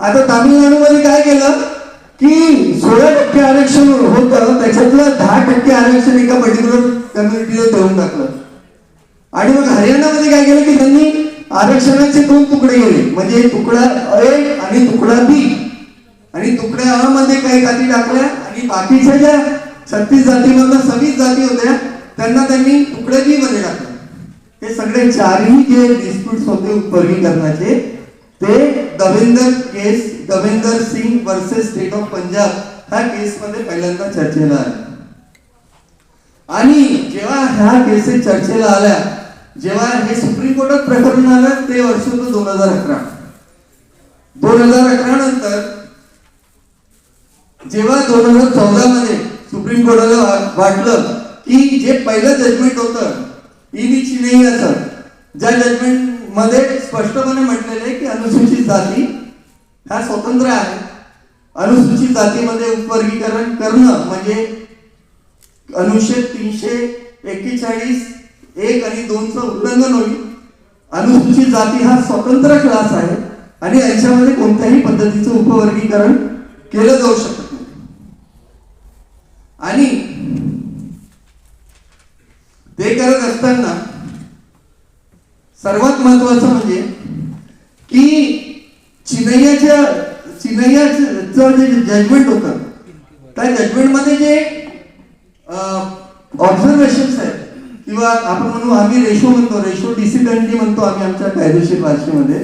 आता तामिळनाडूमध्ये काय केलं की 16% आरक्षण होतं, त्याच्यातलं 10% आरक्षण एका पर्टिक्युलर कम्युनिटीला देऊन टाकलं. आणि मग हरियाणामध्ये काय केलं की त्यांनी आरक्षणाचे 2 तुकडे केले, म्हणजे तुकडा A आणि तुकडा B. आणि तुकड्या अ मध्ये काही जाती टाकल्या आणि बाकीच्या ज्या 36 जातीमधल्या 26 जाती होत्या त्यांना त्यांनी तुकडे बी मध्ये टाकलं. हे सगळे चारही जे डिस्प्यूट्स होते वर्गीकरणाचे ते Davinder Singh versus state of Punjab ह्या केसमध्ये पहिल्यांदा चर्चेला आले. आणि जेव्हा ह्या केसेस चर्चेला आल्या, जेव्हा हे सुप्रीम कोर्टात प्रकरण आलं ते वर्ष होतं 2011. 2011 नंतर जेव्हा 2014 मध्ये सुप्रीम कोर्टाला वाटलं की जे पहिलं जजमेंट होतं इनी चिनैयाचं, ज्या जजमेंट मध्ये स्पष्टपणे म्हटलेलं आहे की अनुसूचित जाती ह्या स्वतंत्र आहेत, अनुसूचित जातीमध्ये उपवर्गीकरण करणं म्हणजे अनुच्छेद 341 1 आणि 2चं उल्लंघन होईल. अनुसूचित जाती हा स्वतंत्र क्लास आहे आणि याच्यामध्ये कोणत्याही पद्धतीचं उपवर्गीकरण केलं जाऊ शकत नाही. आणि ते करत असताना सर्वात महत्वाचं म्हणजे की चिनैयाचं जे जजमेंट होतं त्या जजमेंट मध्ये जे ऑब्झर्वेशन्स आहेत किंवा आपण म्हणू आम्ही रेशो डिसिडेंटली म्हणतो आम्ही आमच्या कायदेशीर भाषेमध्ये,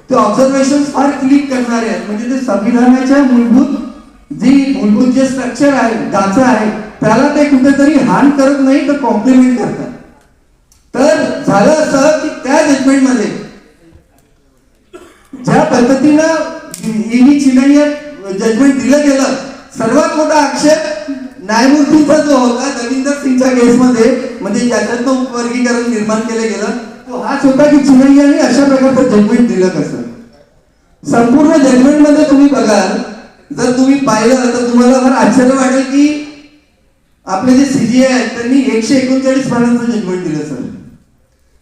ते ऑब्झर्वेशन्स फार क्लिक करणारे आहेत. म्हणजे ते संविधानाच्या मूलभूत जे स्ट्रक्चर आहे ढाचा आहे त्याला ते कुठेतरी हार्म करत नाही तर कॉम्प्लिमेंट करतात. तर झालं असं की त्या जजमेंट मध्ये ज्या पद्धतीनं इनी चिनैया जजमेंट दिलं गेलं, सर्वात मोठा आक्षेप न्यायमूर्तीचा जो होता दविंदर सिंगच्या केसमध्ये, म्हणजे ज्याच्यातनं उपवर्गीकरण निर्माण केलं गेलं, तो हाच होता की चिनैयाने अशा प्रकारचं जजमेंट दिलं कसं. संपूर्ण जजमेंट मध्ये तुम्ही बघाल, जर तुम्ही पाहिलं तर तुम्हाला फार आश्चर्य वाटेल की आपले जे सीजीआय आहेत त्यांनी 139 पानांचं जजमेंट दिलं सर.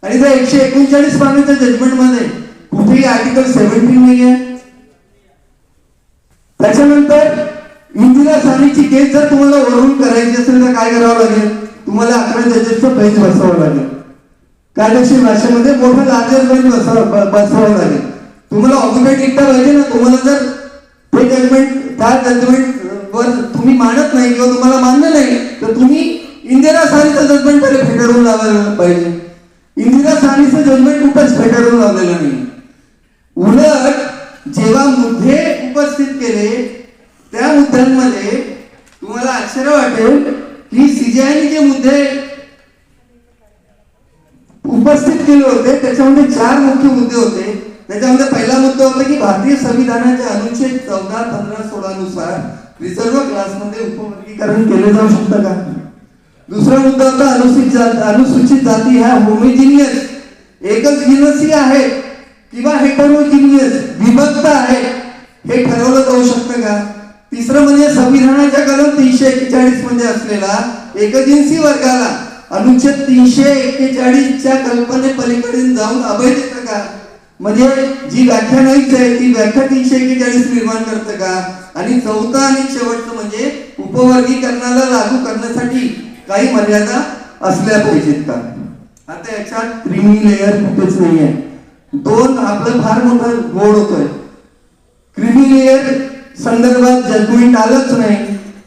आणि त्या 139 पानांच्या जजमेंट मध्ये कुठेही आर्टिकल 17 नाही आहे. त्याच्यानंतर इंदिरा साहनीची केस जर तुम्हाला ओव्हररूल करायची असेल तर काय करावं लागेल, तुम्हाला 11 जजेसचं बेंच बसवावं लागेल. कायदेशीर भाषेमध्ये मोठं लार्जर बेंच बसवावं लागेल. तुम्हाला ऑक्युपेट डिक्टा पाहिजे ना, तुम्हाला जर ते जजमेंट त्या जजमेंट वर तुम्ही मानत नाही किंवा तुम्हाला मान्य नाही तर तुम्ही इंदिरा साहनीचं जजमेंट पहिले फेटाळून लावायला पाहिजे. इंदिरा साहनीचं जजमेंट कुठंच फेटाळून लावलेलं नाही. उलट जेव्हा मुद्दे उपस्थित केले त्या मुद्द्यांमध्ये तुम्हाला आश्चर्य वाटेल की सीजीआयने जे मुद्दे उपस्थित केले होते त्याच्यामध्ये 4 मुख्य मुद्दे होते. त्याच्यामध्ये पहिला मुद्दा होता की भारतीय संविधानाच्या अनुच्छेद 14, 15, 16 नुसार रिझर्व्ह क्लासमध्ये उपवर्गीकरण केले जाऊ शकतं का. दुसरा मुद्दा होता अनुसूचित जाती ह्या होमोजिनियस एकच जिनसी आहे किंवा हेटेरोजिनियस विभक्त आहे हे ठरवलं जाऊ शकतं का. तिसरं म्हणजे संविधानाच्या कलम 341 मध्ये असलेला एकजिन्सी वर्गाला अनुच्छेद 341च्या कल्पने पलीकडे जाऊन अभय देतं का. म्हणजे जी व्याख्या नाहीच आहे ती व्याख्या 341 निर्माण करतं का. आणि चौथा आणि शेवटचं म्हणजे उपवर्गीकरणाला लागू करण्यासाठी काही मर्यादा असल्या पाहिजेत का. आता याच्यात क्रिमी लेयर कुठेच नाही आहे. 2 आपलं फार मोठा गोड होतोय. क्रिमी लेयर संदर्भात जजमेंट आलंच नाही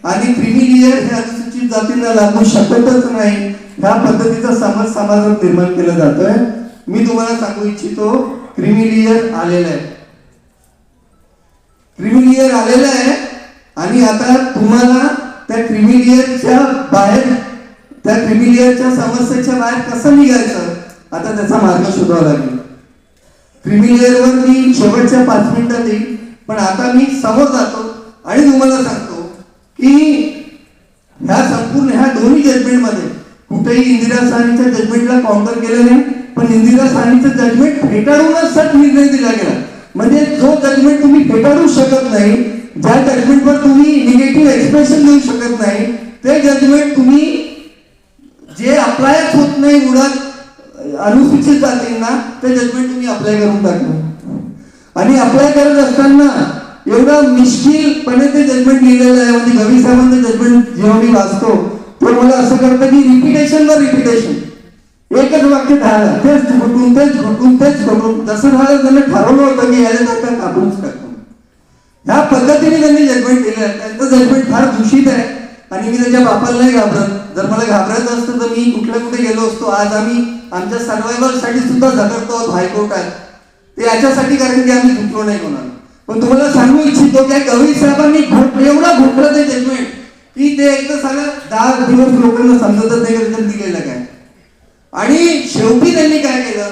आणि क्रिमी लेयर हे अनुसूचित जातींना लागू शकतच नाही, ह्या पद्धतीचा समज समाजात निर्माण केला जातोय. मी तुम्हाला सांगू इच्छितो क्रिमी लेयर आलेलं आहे. क्रिमी लेयर आलेलं आहे आणि आता तुम्हाला त्या क्रिमी लेयरच्या बाहेर, त्या क्रिमी लेयरच्या समस्येच्या बाहेर कसं निघायचं आता त्याचा मार्ग शोधावा लागेल. क्रिमी लेयरवर मी शेवटच्या 5 मिनिटात येईल, पण आता मी समोर जातो आणि तुम्हाला सांगतो की ह्या दोन्ही जजमेंट मध्ये कुठेही इंदिरा साहनीच्या जजमेंटला काउंटर केलं नाही, पण इंदिरा साहनीचं जजमेंट फेटाळूनच निर्णय दिला गेला. म्हणजे जो जजमेंट तुम्ही फेटाळू शकत नाही, ज्या जजमेंटवर तुम्ही निगेटिव्ह एक्सप्रेशन देऊ शकत नाही, ते जजमेंट तुम्ही जे अप्लायच होत नाही मुळात अनुसूचित जातींना, ते जजमेंट तुम्ही अप्लाय करून टाकलं. आणि अप्लाय करत असताना एवढं मिश्किलपणे ते जजमेंट लिहिलेलं आहे. म्हणजे गवी साहेबांचं जजमेंट जेव्हा मी वाचतो तेव्हा मला असं कळतं की रिपिटेशनवर रिपिटेशन, एकच वाक्य झालं, तेच घटून जसं झालं त्यांनी ठरवलं होतं की याला धक्का कापूनच टाकतो. ह्या पद्धतीने त्यांनी जजमेंट दिलं आहे. त्यांचं जजमेंट फार दूषित आहे आणि मी त्याच्या बापाला नाही घाबरत. जर मला घाबरायचं असतं तर मी कुठे गेलो असतो. आज आम्ही आमच्या सर्वायवलसाठी सुद्धा झगडतो आहोत हायकोर्टात, ते याच्यासाठी, कारण की आम्ही झुकलो नाही कोणाला. पण तुम्हाला सांगू इच्छितो की गवई साहेबांनी एवढं घोटलं ते जजमेंट की ते एकदा सगळं 10 दिवस लोकांना समजतच नाही की दिलेलं काय. आणि शेवटी त्यांनी काय केलं,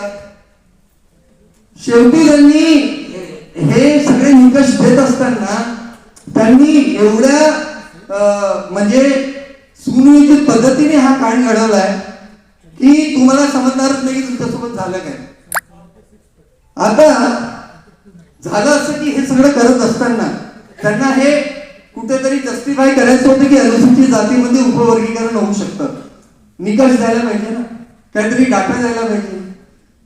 शेवटी त्यांनी हे सगळे निकष देत असताना त्यांनी एवढ्या म्हणजे सुनियोजित पद्धतीने हा कांड घडवलाय की तुम्हाला समजणारच नाही की तुमच्यासोबत झालं काय. आता झालं असं की हे सगळं करत असताना त्यांना हे कुठेतरी जस्टिफाय करायचं होतं की अनुसूचित जातीमध्ये उपवर्गीकरण होऊ शकतं. निकष द्यायला पाहिजे ना, काहीतरी डाटा द्यायला पाहिजे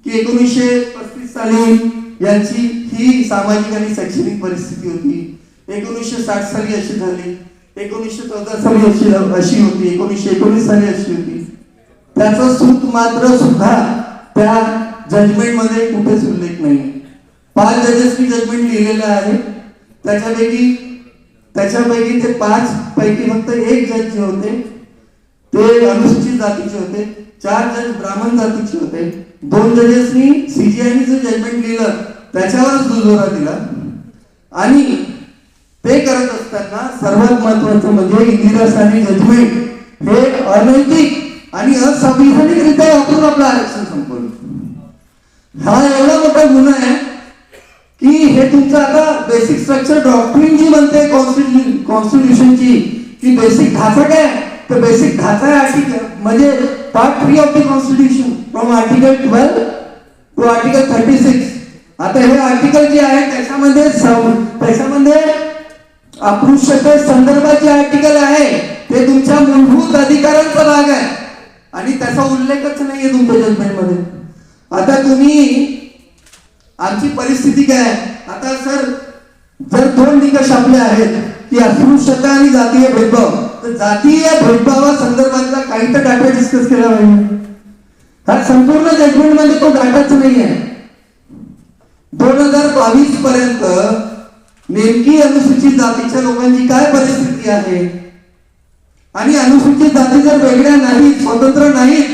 की 1935 साली यांची ही सामाजिक आणि शैक्षणिक परिस्थिती होती, 1960 साली अशी झाली, 1914 साली अशी होती, 1919 साली अशी होती. त्याचा सूत मात्र सुद्धा त्या जजमेंट मध्ये कुठेच उल्लेख नाही. 5 जजेसनी जजमेंट लिहिलेलं आहे. त्याच्यापैकी ते 5 पैकी फक्त 1 जज जे होते ते अनुसूचित जातीचे होते, 4 जज ब्राह्मण जातीचे होते. 2 जजेसनी सीजीआयनी जे जजमेंट लिहिलं त्याच्यावरच दुजोरा दिला. आणि ते करत असताना सर्वात महत्वाचं म्हणजे इंदिरा साने जजमेंट हे अनैतिक आणि असंविधानिकरित्या वापरून आपलं आरक्षण संपवलं. हा एवढा मोठा गुन्हा आहे की हे तुमचं आता बेसिक स्ट्रक्चर डॉक्ट्रिन जी बनते कॉन्स्टिट्यूशनची की बेसिक ढाचा काय, तर बेसिक ढाचा आहे आर्टिकल म्हणजे part 3 of the constitution from article 12 to article 36. आता हे आर्टिकल जे आहे त्याच्यामध्ये अस्पृश्यते संदर्भात जे आर्टिकल आहे ते तुमच्या मूलभूत अधिकारांचा भाग आहे आणि त्याचा उल्लेखच नाहीये तुमच्या जजमेंट मध्ये. आता तुम्ही आमची परिस्थिती काय, आता सर जर 2 निकष आपले आहेत की अस्पृश्यता आणि जातीय भेदभाव, तर जातीय भेदभावा संदर्भातला काही तर डाटा डिस्कस केला पाहिजे. हा संपूर्ण जजमेंट मध्ये तो डाटाच नाही आहे. 2022 पर्यंत नेमकी अनुसूचित जातीच्या लोकांची काय परिस्थिती आहे आणि अनुसूचित जाती जर वेगळ्या नाहीत, स्वतंत्र नाहीत,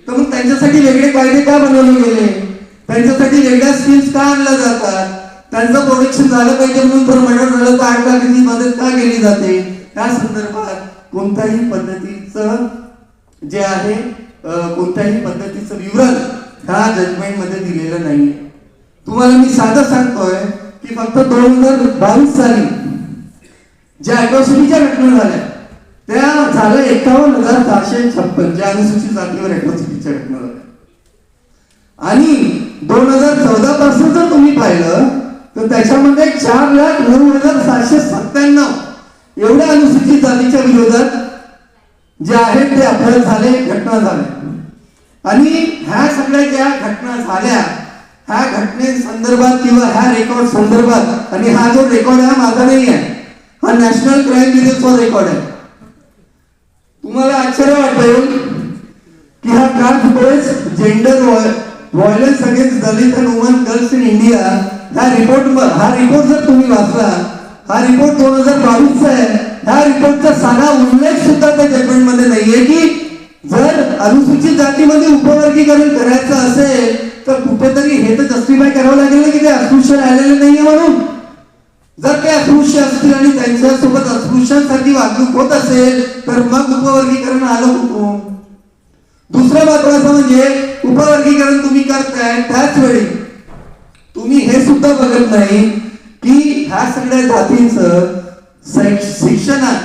तर मग त्यांच्यासाठी वेगळे कायदे का बनवले गेले, त्यांच्यासाठी वेगळ्या स्कीम्स का आणल्या जातात, त्यांचं प्रोटेक्शन झालं पाहिजे म्हणून जर मर्डर झालं तर 8 लाखाची मदत का केली जाते, त्या संदर्भात कोणत्याही पद्धतीचं जे आहे कोणत्याही पद्धतीचं विवरण ह्या जजमेंट मध्ये दिलेलं नाही. तुम्हाला मी साधं सांगतोय की फक्त 2022 साली ज्या अॅट्रॉसिटीच्या घटना झाल्या त्या झाल्या 51,456 ज्या अनुसूचित जातीवर अॅट्रॉसिटीच्या घटना झाल्या. आणि 2014 पासून जर तुम्ही पाहिलं तर त्याच्यामध्ये 4,09,797 एवढ्या अनुसूचित जातीच्या विरोधात जे आहेत ते अपराध झाले, घटना झाल्या. आणि ह्या सगळ्या ज्या घटना झाल्या ह्या घटनेसंदर्भात किंवा ह्या रेकॉर्ड संदर्भात, आणि हा जो रेकॉर्ड आहे माझा नाही आहे, हा नॅशनल क्राईम ब्युरोचा रेकॉर्ड आहे. तुम्हाला आश्चर्य वाटेल की हा card based gender violence against Dalit and woman girls in India हा रिपोर्ट जर तुम्ही वाचला, हा रिपोर्ट 2022 चा आहे. ह्या रिपोर्टचा साधा उल्लेख सुद्धा त्या जजमेंट मध्ये नाहीये की जर अनुसूचित जातीमध्ये उपवर्गीकरण करायचं असेल तर कुठेतरी हे तर जस्टिफाय करावं लागेल की ते अस्पृश्य राहिलेले नाहीये म्हणून. जर ते अस्पृश्य असतील आणि त्यांच्यासोबत अस्पृश्यांसारखी वागणूक होत असेल तर मग उपवर्गीकरण आलं कुठून. दुसरं महत्वाचं म्हणजे उपवर्गीकरण तुम्ही करताय त्याच वेळी तुम्ही हे सुद्धा बघत नाही की ह्या सगळ्या जातींचं शिक्षणात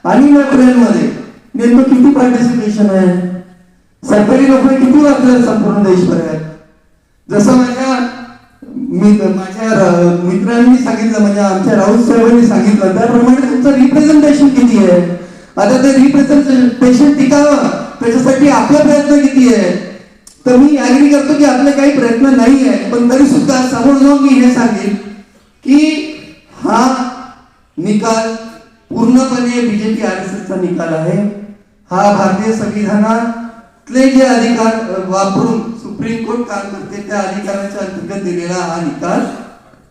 आणि नोकऱ्यांमध्ये नेमकं किती पार्टिसिपेशन आहे, सरकारी नोकरी किती वाचल्या संपूर्ण देशभरात. जसं माझ्या मित्रांनी सांगितलं, म्हणजे आमच्या राऊत साहेबांनी सांगितलं त्याप्रमाणे तुमचं रिप्रेझेंटेशन किती आहे. आता ते रिप्रेझेंटेशन टिकावं त्याच्यासाठी आपला प्रयत्न किती आहे. तर मी ऍग्री करतो की आपले काही प्रयत्न नाही आहे, पण तरी सुद्धा समोर जाऊन मी हे सांगेन की हा निकाल पूर्णपणे बीजेपी RSSचा निकाल आहे. हा भारतीय संविधानातले जे अधिकार वापरून सुप्रीम कोर्ट काम करते त्या अधिकाराच्या अंतर्गत दिलेला हा निकाल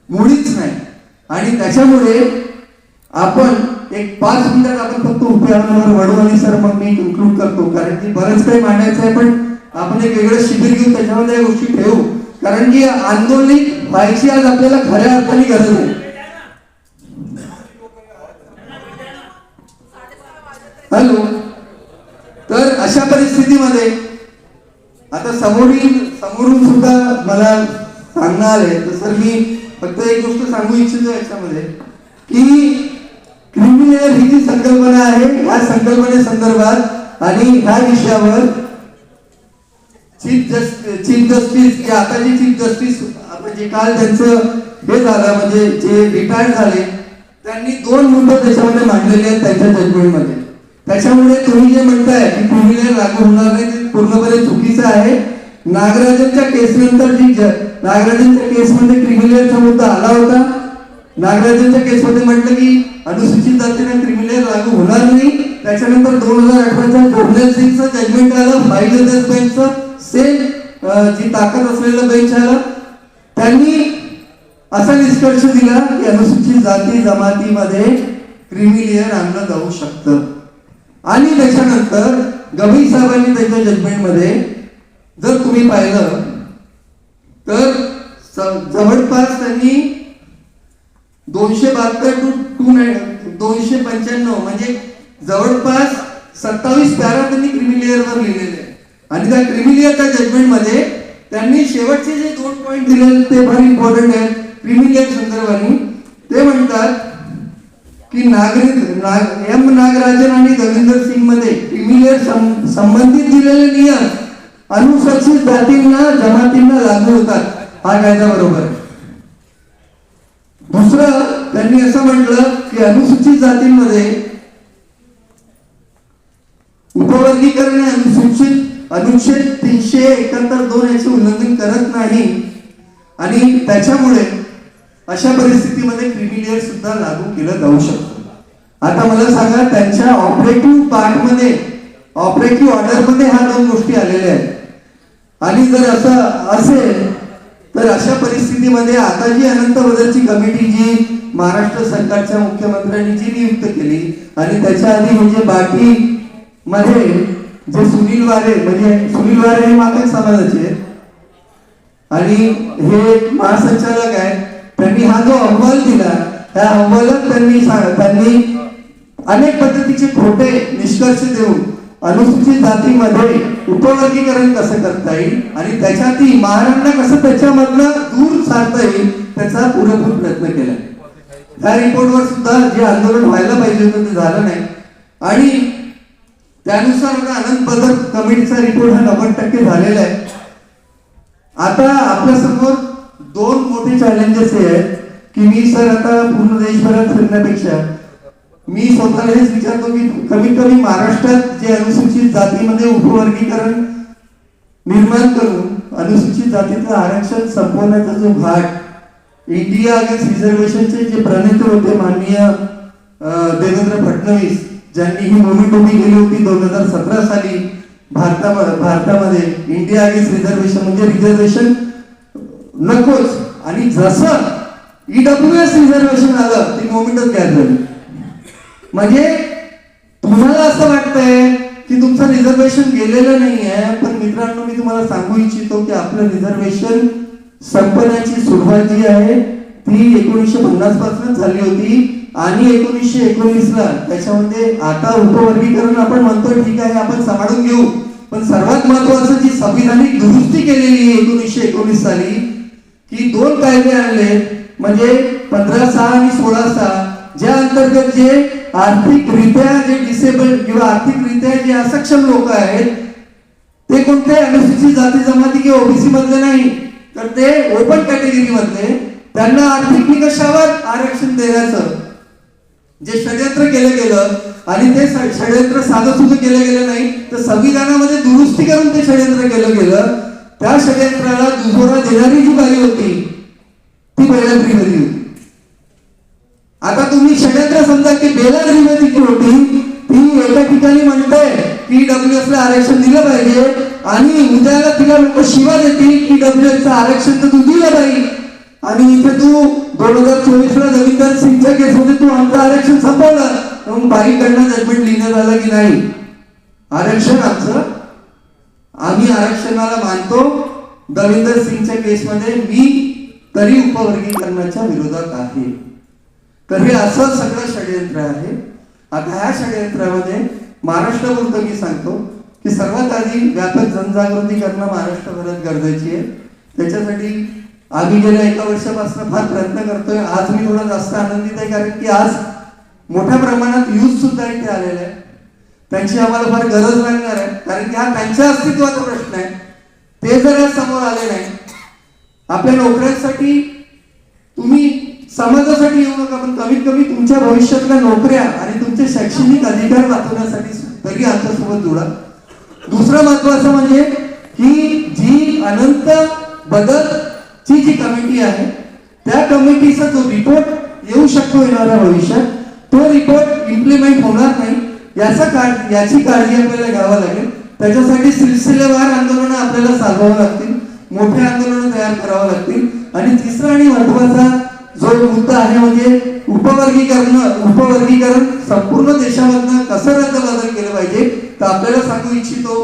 मुळीच नाही. आणि त्याच्यामुळे आपण एक 5 मिनिटात आपण फक्त उपयावर वळू आणि सर मग मी कन्क्लूड करतो, कारण की बरंच काही मांडायचं आहे. पण आपण एक वेगळं शिबिर घेऊन त्याच्यामध्ये या गोष्टी ठेवू, कारण की आंदोलित व्हायची आज आपल्याला खऱ्या अर्थाने गरज आहे. हॅलो. तर अशा परिस्थितीमध्ये आता समोरून सुद्धा मला सांगणार आहे, तर सर मी फक्त एक गोष्ट सांगू इच्छितो याच्यामध्ये की क्रिमिनल ही जी संकल्पना आहे या संकल्पनेसंदर्भात आणि ह्या विषयावर चीफ जस्टिस जे आताचे चीफ जस्टिस म्हणजे काल त्यांचं हे झालं म्हणजे जे रिटायर्ड झाले त्यांनी 2 मुद्दे त्याच्यामध्ये मांडलेले आहेत त्यांच्या जजमेंटमध्ये. त्याच्यामुळे तुम्ही जे म्हणताय की क्रिमिनल लागू होणार नाही ते पूर्णपणे चुकीचं आहे. नागराजनच्या केसनंतर नागराजनच्या केसमध्ये क्रिमिनलचा मुद्दा आला होता. नागराजनच्या केसमध्ये म्हटलं की अनुसूचित जातींना क्रिमिनल लागू होणार नाही. त्याच्यानंतर 2018च्या जोर्नल सिंगचं जजमेंट आलं, 5 जजेस बेंचचं सेम जी ताकद असलेलं बेंच आलं. त्यांनी असा निष्कर्ष दिला की अनुसूचित जाती जमातीमध्ये क्रिमिनल आणलं जाऊ शकतं. आणि त्याच्यानंतर गवई साहेबांनी त्यांच्या जजमेंटमध्ये जर तुम्ही पाहिलं तर जवळपास त्यांनी 272 टू 295 म्हणजे जवळपास 27 पॅरा त्यांनी क्रिमिलियरवर लिहिलेले. आणि त्या क्रिमिलियरच्या जजमेंटमध्ये त्यांनी शेवटचे जे 2 पॉइंट दिलेले ते फार इम्पॉर्टंट आहेत क्रिमिलियर संदर्भाने. ते म्हणतात की एम नागराजन आणि दविंदर सिंग मध्ये क्रिमिलियर संबंधित दिलेले नियम अनुसूचित जातींना जमातींना लागू होतात. हा कायदा बरोबर आहे. दुसरं त्यांनी असं म्हटलं की अनुसूचित जातींमध्ये उपवर्गीकरण अनुच्छेद 371(2) याचे उल्लंघन करत नाही आणि त्याच्यामुळे अशा परिस्थितीमध्ये क्रिमिलियर सुद्धा लागू केलं जाऊ शकतं. आता मला सांगा त्यांच्या ऑपरेटिव्ह पार्टमध्ये ऑपरेटिव्ह ऑर्डरमध्ये ह्या 2 गोष्टी आलेल्या आहेत. आणि जर असं असेल तर अशा परिस्थितीमध्ये आता जी अनंत बदलची कमिटी जी महाराष्ट्र सरकारच्या मुख्यमंत्र्यांनी जी नियुक्त केली आणि त्याच्या आधी म्हणजे बाकी मध्ये जे सुनील वारे हे मागास समाजाचे आहेत आणि हे महासंचालक आहेत. त्यांनी हा जो अहवाल दिला त्या अहवालात त्यांनी अनेक पद्धतीचे खोटे निष्कर्ष देऊन अनुसूचित जातीमध्ये उपवर्गीकरण कसं करता येईल आणि त्याच्यातही महाराष्ट्राला कसं त्याच्यामधनं दूर सारता येईल त्याचा पुरेपूर प्रयत्न केला. त्या रिपोर्टवर सुद्धा जे आंदोलन व्हायला पाहिजे होतं ते झालं नाही. आणि त्यानुसार आता अनंत बदल कमिटीचा रिपोर्ट हा 90% झालेला आहे. आता आपल्या समोर 2 मोठे चॅलेंजेस आहेत की मी सर आता पूर्ण देशभरात फिरण्यापेक्षा मी स्वतःला हेच विचारतो की कमीत कमी महाराष्ट्रात जे अनुसूचित जातीमध्ये उपवर्गीकरण निर्माण करून अनुसूचित जातीचं आरक्षण संपवण्याचा जो घाट इंडिया अगेन्स्ट रिझर्वेशनचे जे प्रणेते होते माननीय देवेंद्र फडणवीस ज्यांनी ही मोहीम उभी केली होती 2017 साली भारतामध्ये इंडिया अगेन्स्ट रिझर्वेशन म्हणजे रिझर्वेशन नकोच. आणि जसं EWS रिझर्वेशन आलं ती मोमेंटच गॅप झाली. म्हणजे तुम्हाला असं वाटतंय की तुमचं रिझर्वेशन गेलेलं नाही आहे, पण मित्रांनो मी तुम्हाला सांगू इच्छितो की आपलं रिझर्वेशन संपण्याची सुरुवात जी आहे ती 1950 पासूनच झाली होती आणि 1919ला त्याच्यामध्ये आता उपवर्गीकरण आपण म्हणतो ठीक आहे आपण सांभाळून घेऊ, पण सर्वात महत्वाचं जी संविधानिक दुरुस्ती केलेली आहे 1919 साली की 2 कायदे आणले म्हणजे 15(6) आणि 16(6) ज्या अंतर्गत जे आर्थिकरित्या जे डिसेबल्ड किंवा आर्थिकरित्या जे असक्षम लोक आहेत ते कोणते अनुसूचित जाती जमाती किंवा ओबीसी मधले नाही तर ते ओपन कॅटेगरी मधले त्यांना आर्थिक निकषावर आरक्षण देण्याचं जे षडयंत्र केलं गेलं आणि ते षडयंत्र साधं सुद्धा केलं गेलं नाही तर संविधानामध्ये दुरुस्ती करून ते षडयंत्र केलं गेलं. त्या षडयंत्राला दुजोरा देणारी जी बारी होती ती पहिल्या त्रिवारी होती. आता तुम्ही षडयंत्र समजा की बेला निर्मितीची होती, ती एका ठिकाणी म्हणते की ईडब्ल्यूएस ला आरक्षण दिलं पाहिजे आणि उद्याला तिला लोक शिवा देतील की ईडब्ल्यूएस आरक्षण तर तू दिलं पाहिजे आणि इथे तू 2024 ला रवींद्र सिंगच्या केसमध्ये तू आमचं आरक्षण संपवलं. मग बाईकडनं जजमेंट लिहिण्यात आलं की नाही आरक्षण आमचं, आम्ही आरक्षणाला मानतो. दविंदर सिंगच्या केसमध्ये मी तरी उपवर्गीकरणाच्या विरोधात आहे. तर हे असं सगळं षडयंत्र आहे. आता ह्या षडयंत्रामध्ये महाराष्ट्रापुरतं मी सांगतो की सर्वात आधी व्यापक जनजागृती करणं महाराष्ट्रभरात गरजेची आहे. त्याच्यासाठी आम्ही गेल्या 1 वर्षापासून फार प्रयत्न करतोय. आज मी थोडा जास्त आनंदित आहे कारण की आज मोठ्या प्रमाणात यूथ सुद्धा इथे आलेले आहे. त्यांची आम्हाला फार गरज लागणार आहे कारण की हा त्यांच्या अस्तित्वाचा प्रश्न आहे. ते जर आज समोर आले नाही, आपल्या नोकऱ्यांसाठी तुम्ही समाजासाठी येऊ नका पण कमीत कमी तुमच्या भविष्यातल्या नोकऱ्या आणि तुमचे शैक्षणिक अधिकार वाचवण्यासाठी तरी आमच्यासोबत जोडा. दुसरं महत्वाचं म्हणजे की जी अनंत बदलची जी कमिटी आहे त्या कमिटीचा जो रिपोर्ट येऊ शकतो येणाऱ्या भविष्यात, तो रिपोर्ट इम्प्लिमेंट होणार नाही याची काळजी आपल्याला घ्यावी लागेल. त्याच्यासाठी सिलसिलेवार आंदोलनं आपल्याला चालवावं लागतील, मोठे आंदोलनं तयार करावं लागतील. आणि तिसरा आणि महत्वाचा जो मुद्दा आहे म्हणजे उपवर्गीकरण संपूर्ण देशामधनं कसं रद्दबातल केलं पाहिजे. तर आपल्याला सांगू इच्छितो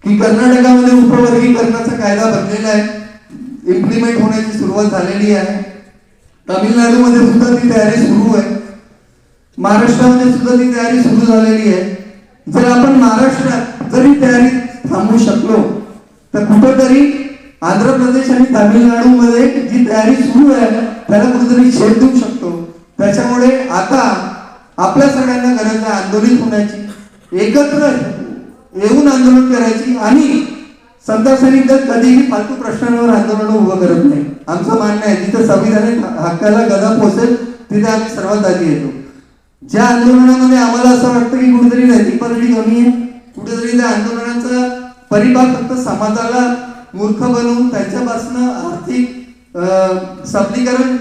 की कर्नाटकामध्ये उपवर्गीकरणाचा कायदा बनलेला आहे, इम्प्लिमेंट होण्याची सुरुवात झालेली आहे. तामिळनाडूमध्ये सुद्धा ती तयारी सुरू आहे, महाराष्ट्रामध्ये सुद्धा ती तयारी सुरू झालेली आहे. जर आपण महाराष्ट्रात जरी तयारी थांबवू शकलो तर कुठेतरी आंध्र प्रदेश आणि तामिळनाडूमध्ये जी तयारी सुरू आहे त्याला कुठेतरी छेद देऊ शकतो. त्याच्यामुळे आता आपल्या सगळ्यांना गरज आहे आंदोलित होण्याची, एकत्र येऊन आंदोलन करायची. आणि संत सैनिक दल कधीही फालतू प्रश्नांवर आंदोलन उभं करत नाही. आमचं मानणं आहे जिथे संविधानिक हक्काला गदा पोहोचेल तिथे आम्ही सर्वात आधी येतो. ज्या आंदोलनामध्ये आम्हाला असं वाटतं की कुठेतरी नैतिक पातळी कमी आहे, कुठेतरी त्या आंदोलनाचा परिभाग फक्त समाजाला मूर्ख बनवून त्यांच्यापासून आर्थिक सबलीकरण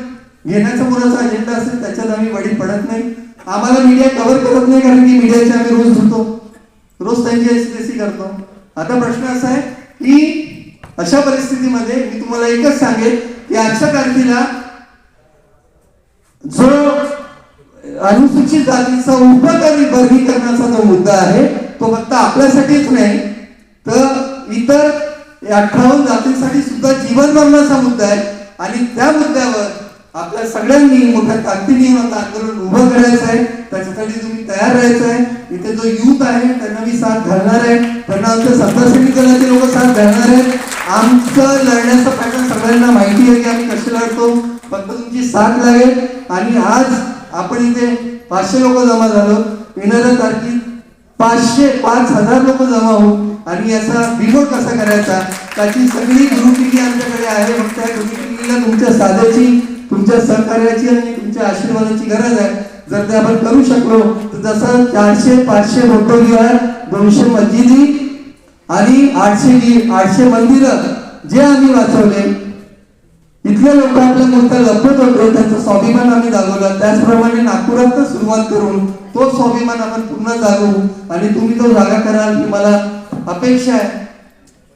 घेण्याचा मुलाचा अजेंडा असेल त्याच्यात आम्ही वडी पडत नाही. आम्हाला मीडिया कव्हर करत नाही कारण की मीडियाचे आम्ही रोज धुतो, रोज त्यांची एसटीसी करतो. आता प्रश्न असा आहे की अशा परिस्थितीमध्ये मी तुम्हाला एकच सांगेन की आजच्या तारखेला जो अनुसूचित जातीचा उपवर्गीकरणाचा जो मुद्दा आहे तो फक्त आपल्यासाठीच नाही तर इतर 58 जातींसाठी सुद्धा जीवन मरणाचा मुद्दा आहे. आणि त्या मुद्द्यावर आपल्या सगळ्यांनी मोठ्या ताकदीने आंदोलन उभं करायचं आहे. त्याच्यासाठी तुम्ही तयार राहायचं आहे. इथे जो युथ आहे त्यांना मी साथ घालणार आहे, त्यांना आमच्या संत दलाचे लोक साथ घालणार आहेत. आमचं लढण्याचा पॅटर्न सगळ्यांना माहिती आहे की आम्ही कसे लढतो, फक्त तुमची साथ लागेल. आणि आज आपण इथे 500 लोक जमा झालो, येणाऱ्या तारखेत 5,000 लोक जमा होऊ आणि याचा बिघोड कसा करायचा त्याची सगळी गुरुकिल्ली आमच्याकडे आहे. मग त्या गुरुकिल्लीला तुमच्या साध्याची, तुमच्या सहकार्याची आणि तुमच्या आशीर्वादाची गरज आहे. जर ते आपण करू शकलो तर जसं 400-500 मोठोलिहार, 200 मस्जिदी आणि 800 मंदिरं जे आम्ही वाचवले, इथले लोक आपल्या मूर्त्या लपवत होते त्यांचा स्वाभिमान आम्ही जागवला. त्याचप्रमाणे नागपुरात सुरुवात करून तो स्वाभिमान आपण पुन्हा जागवू आणि तुम्ही तो जागा कराल ही मला अपेक्षा आहे.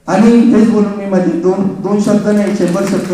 आणि हेच बोलून मी माझे दोन शब्द नाही 100 शब्द